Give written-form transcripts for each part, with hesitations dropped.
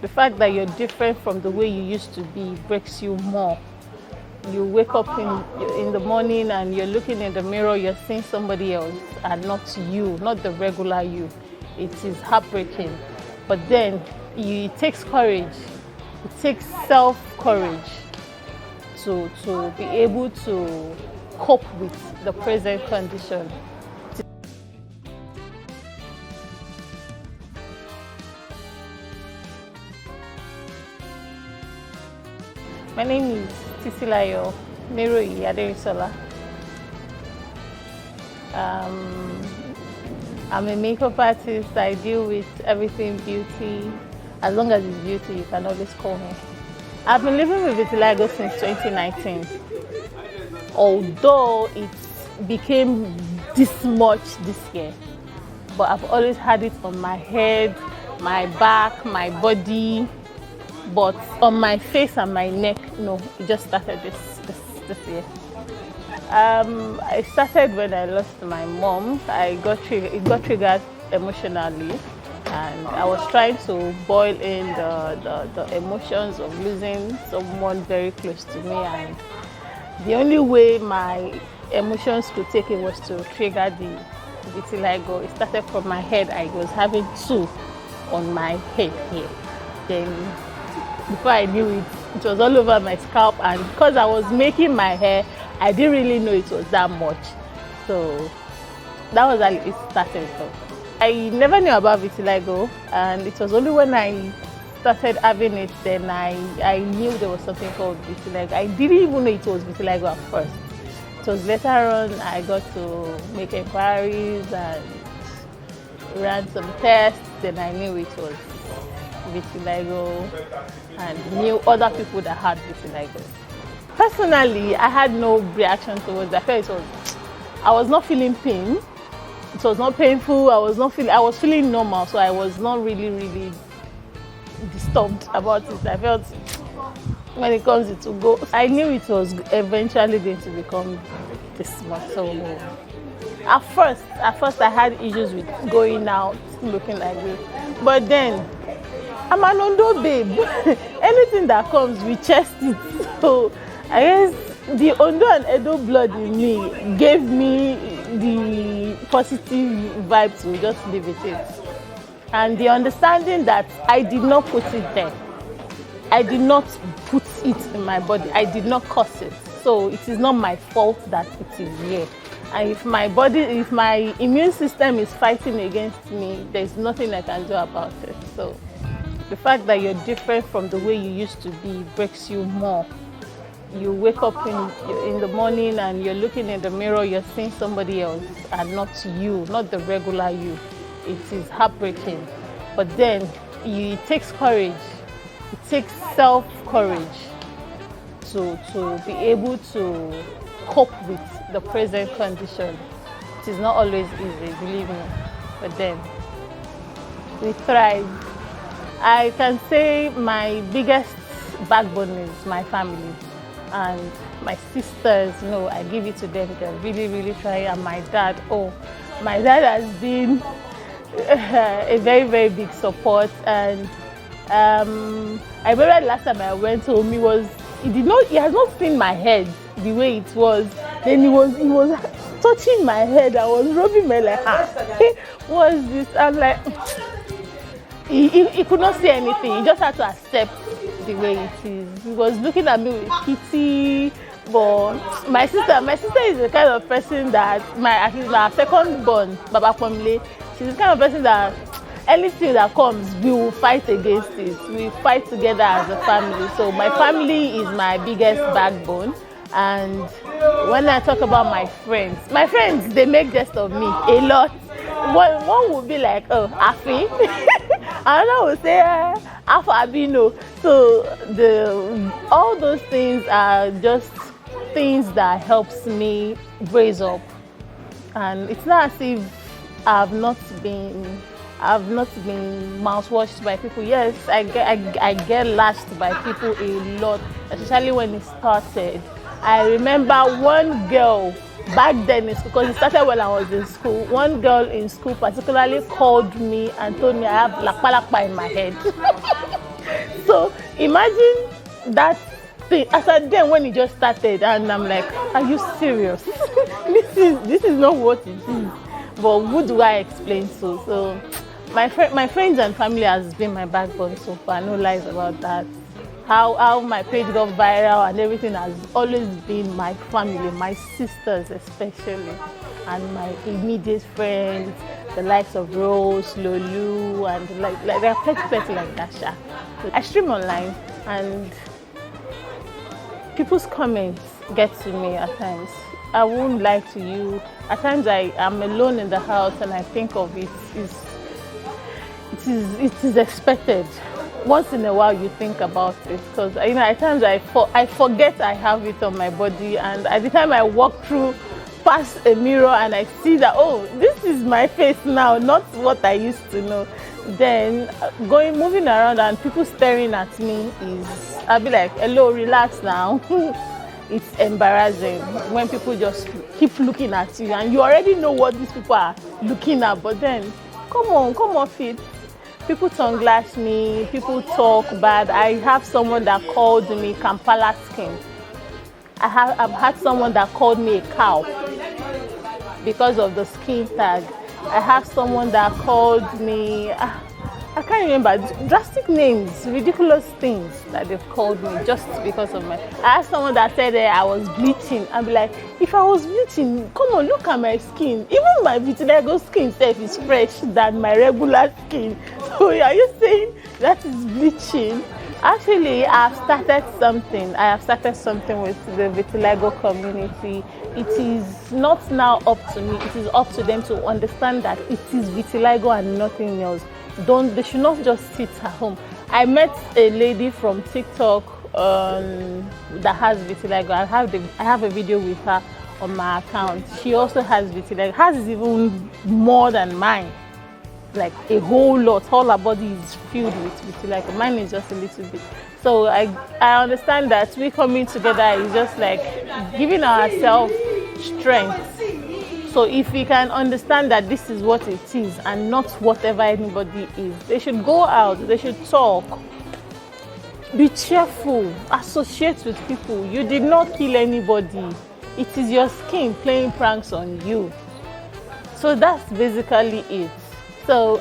The fact that you're different from the way you used to be breaks you more. You wake up in the morning and you're looking in the mirror, you're seeing somebody else and not you, not the regular you. It is heartbreaking. But then it takes courage. It takes self-courage to be able to cope with the present condition. My name is Titilayo Aderinsola. I'm a makeup artist. I deal with everything beauty. As long as it's beauty, you can always call me. I've been living with vitiligo since 2019. Although it became this much this year, but I've always had it on my head, my back, my body. But on my face and my neck, no, it just started this year. I started when I lost my mom. It got triggered emotionally, and I was trying to boil in the emotions of losing someone very close to me, and the only way my emotions could take it was to trigger the vitiligo. It started from my head. I was having two on my head here. Then before I knew it, it was all over my scalp, and because I was making my hair, I didn't really know it was that much. So that was how it started. So I never knew about vitiligo, and it was only when I started having it then I knew there was something called vitiligo. I didn't even know it was vitiligo at first. It was later on I got to make inquiries and ran some tests, then I knew it was vitiligo and knew other people that had vitiligo. Personally, I had no reaction towards it. I was not feeling pain. It was not painful. I was feeling normal, so I was not really disturbed about it. I felt when it comes to go, I knew it was eventually going to become this much. So at first I had issues with going out looking like this, but then I'm an Ondo babe. Anything that comes, we chest it. So I guess the Ondo and Edo blood in me gave me the positive vibe to just leave it in. And the understanding that I did not put it there. I did not put it in my body. I did not cause it. So it is not my fault that it is here. And if my immune system is fighting against me, there's nothing I can do about it. So the fact that you're different from the way you used to be breaks you more. You wake up in the morning and you're looking in the mirror, you're seeing somebody else and not you, not the regular you. It is heartbreaking. But then it takes courage. It takes self-courage to be able to cope with the present condition. It is not always easy, believe me. But then we thrive. I can say my biggest backbone is my family and my sisters. You know, I give it to them. They're really trying. And my dad, my dad has been a very big support. And I remember the last time I went home, he has not seen my head the way it was. Then he was touching my head. I was rubbing my what is this? I'm like, he could not say anything. He just had to accept the way it is. He was looking at me with pity. But my sister is the kind of person that my second born, Baba Kwamile, she's the kind of person that anything that comes, we will fight against it. We fight together as a family. So my family is my biggest backbone. And when I talk about my friends, they make jest of me a lot. One would be like, Afi. Another would say, albino. So all those things are just things that helps me raise up. And it's not as if I've not been mouthwashed by people. Yes, I get lashed by people a lot, especially when it started. I remember one girl back then in school, because it started when I was in school. One girl in school particularly called me and told me I have lakpa in my head. Imagine that thing. As at then when it just started, and I'm like, are you serious? this is not what it is. But who do I explain to? So my friends and family has been my backbone so far. No lies about that. How my page got viral and everything has always been my family, my sisters especially, and my immediate friends, the likes of Rose, Lolu, and like there are plenty like that. I stream online and people's comments get to me at times. I won't lie to you. At times I am alone in the house and I think of it is expected. Once in a while you think about it, because at times I forget I have it on my body, and at the time I walk through past a mirror and I see that, oh, this is my face now, not what I used to know. Then moving around and people staring at me I'll be like, hello, relax now. It's embarrassing when people just keep looking at you and you already know what these people are looking at, but then come off it. People tongue lash me, people talk bad. I have someone that called me Kampala Skin. I've had someone that called me a cow because of the skin tag. I have someone that called me, I can't remember, drastic names, ridiculous things that they've called me just because of I had someone that said I was bleaching. I'd be like, if I was bleaching, come on, look at my skin. Even my vitiligo skin itself is fresh than my regular skin. So are you saying that is bleaching? Actually, I have started something with the vitiligo community. It is not now up to me, it is up to them to understand that it is vitiligo and nothing else. They should not just sit at home. I met a lady from TikTok that has vitiligo. I have a video with her on my account. She also has vitiligo. Hers is even more than mine, like a whole lot. All her body is filled with vitiligo. Mine is just a little bit. So I understand that we coming together is just like giving ourselves strength. So if we can understand that this is what it is and not whatever anybody is, they should go out, they should talk, be cheerful, associate with people. You did not kill anybody. It is your skin playing pranks on you. So that's basically it. So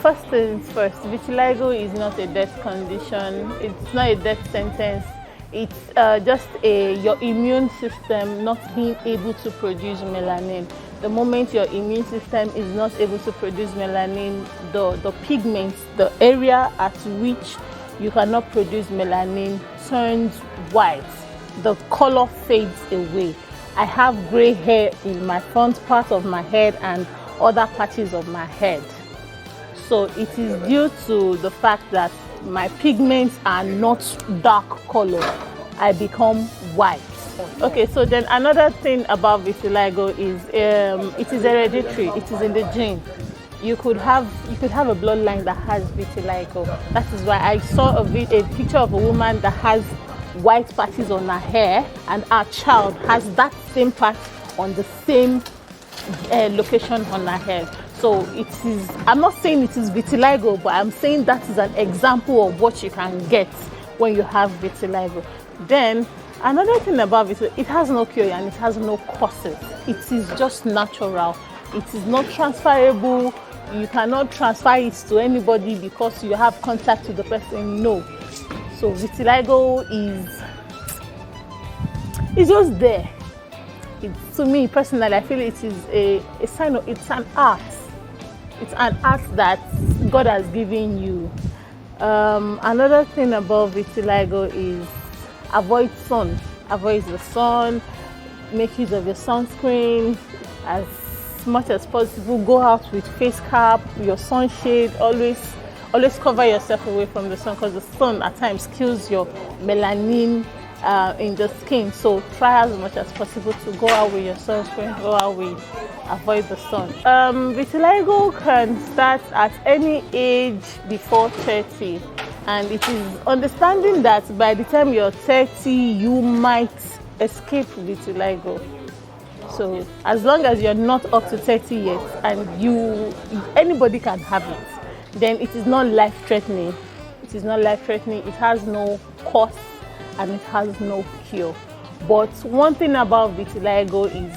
first things first, vitiligo is not a death condition. It's not a death sentence. It's just your immune system not being able to produce melanin. The moment your immune system is not able to produce melanin, the pigments, the area at which you cannot produce melanin turns white. The color fades away. I have gray hair in my front part of my head and other parts of my head. So it is due to the fact that my pigments are not dark color. I become white. Okay, so then another thing about vitiligo is it is hereditary. It is in the gene. You could have a bloodline that has vitiligo. That is why I saw a picture of a woman that has white patches on her hair, and our child has that same patch on the same location on her head. So it is. I'm not saying it is vitiligo, but I'm saying that is an example of what you can get when you have vitiligo. Then another thing about it has no cure and it has no causes. It is just natural. It is not transferable. You cannot transfer it to anybody because you have contact with the person. No. So vitiligo is just there. To me personally, I feel it is a sign of, it's an art. It's an art that God has given you. Another thing about vitiligo is avoid sun. Avoid the sun. Make use of your sunscreen as much as possible. Go out with face cap, your sunshade. Always cover yourself away from the sun, because the sun at times kills your melanin in the skin. So try as much as possible to go out with your sunscreen. Go out with, avoid the sun. Vitiligo can start at any age before 30. And it is understanding that by the time you're 30, you might escape vitiligo. So as long as you're not up to 30 yet, and anybody can have it, then it is not life-threatening. it is not life-threatening, it has no cause, and it has no cure. But one thing about vitiligo is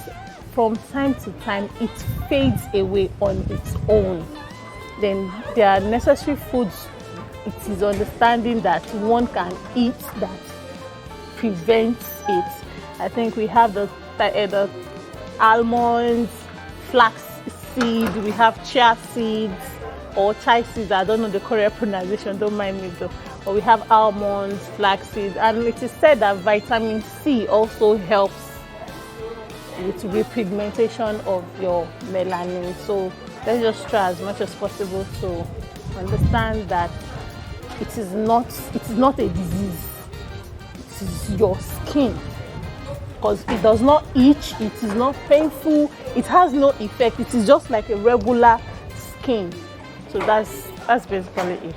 from time to time it fades away on its own. Then there are necessary foods it is understanding that one can eat that prevents it. I think we have the almonds, flax seed, we have chia seeds or chai seeds. I don't know the correct pronunciation, don't mind me though. But we have almonds, flax seeds, and it is said that vitamin C also helps with repigmentation of your melanin. So let's just try as much as possible to understand that it is not a disease. It is your skin, because it does not itch, it is not painful, it has no effect. It is just like a regular skin. So that's basically it.